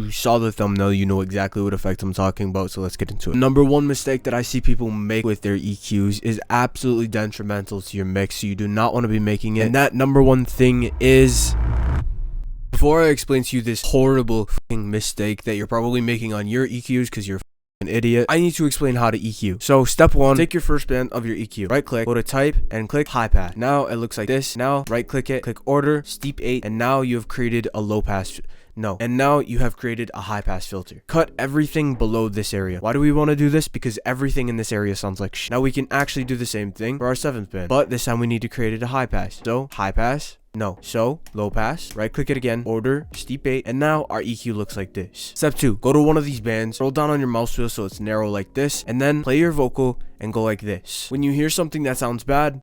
you saw the thumbnail, you know exactly what effect I'm talking about, so let's get into it. Number one mistake that I see people make with their EQs is absolutely detrimental to your mix, so you do not want to be making it. And that number one thing is... Before I explain to you this horrible fucking mistake that you're probably making on your EQs because you're an idiot, I need to explain how to EQ. So step one, take your first band of your EQ, right click, go to type, and click high pass. Now it looks like this. Now right click it, click order, steep 8, and now you have created a low pass. And now you have created a high pass filter. Cut everything below this area. Why do we want to do this? Because everything in this area sounds like shit. Now we can actually do the same thing for our 7th band, but this time we need to create a high pass. So high pass. So low pass, right click it again, order, steep 8, and now our EQ looks like this. Step 2, go to one of these bands, scroll down on your mouse wheel so it's narrow like this, and then play your vocal and go like this. When you hear something that sounds bad,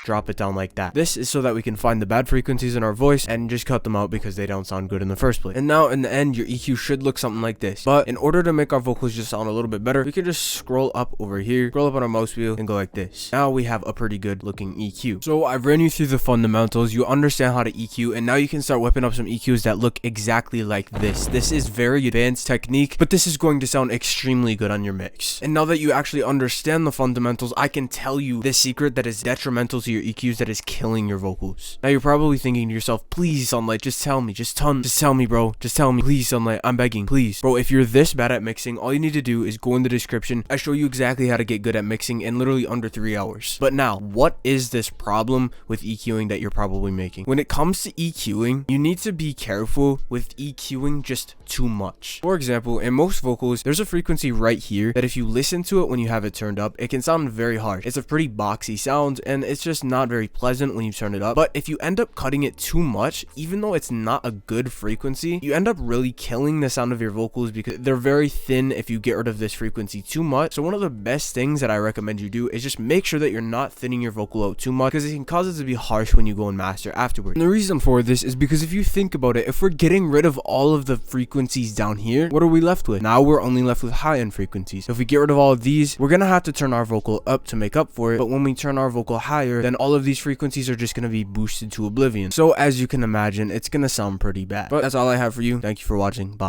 drop it down like that. This is so that we can find the bad frequencies in our voice and just cut them out because they don't sound good in the first place. And now in the end, your EQ should look something like this. But in order to make our vocals just sound a little bit better, we can just scroll up over here, scroll up on our mouse wheel, and go like this. Now we have a pretty good looking EQ. So I've ran you through the fundamentals. You understand how to EQ, and now you can start whipping up some EQs that look exactly like this. This is very advanced technique, but this is going to sound extremely good on your mix. And now that you actually understand the fundamentals, I can tell you this secret that is detrimental to your EQs that is killing your vocals. Now you're probably thinking to yourself, please Sunlight, just tell me, just tell me, bro, just tell me, please Sunlight, I'm begging, please. Bro, if you're this bad at mixing, all you need to do is go in the description. I show you exactly how to get good at mixing in literally under 3 hours. But now, what is this problem with EQing that you're probably making? When it comes to EQing, you need to be careful with EQing just too much. For example, in most vocals, there's a frequency right here that if you listen to it when you have it turned up, it can sound very harsh. It's a pretty boxy sound, and it's just not very pleasant when you turn it up. But if you end up cutting it too much, even though it's not a good frequency, you end up really killing the sound of your vocals because they're very thin if you get rid of this frequency too much. So one of the best things that I recommend you do is just make sure that you're not thinning your vocal out too much, because it can cause it to be harsh when you go and master afterwards. And the reason for this is because if you think about it, if we're getting rid of all of the frequencies down here, what are we left with? Now we're only left with high-end frequencies. If we get rid of all of these, we're gonna have to turn our vocal up to make up for it. But when we turn our vocal higher, then all of these frequencies are just going to be boosted to oblivion. So as you can imagine, it's going to sound pretty bad. But that's all I have for you. Thank you for watching. Bye.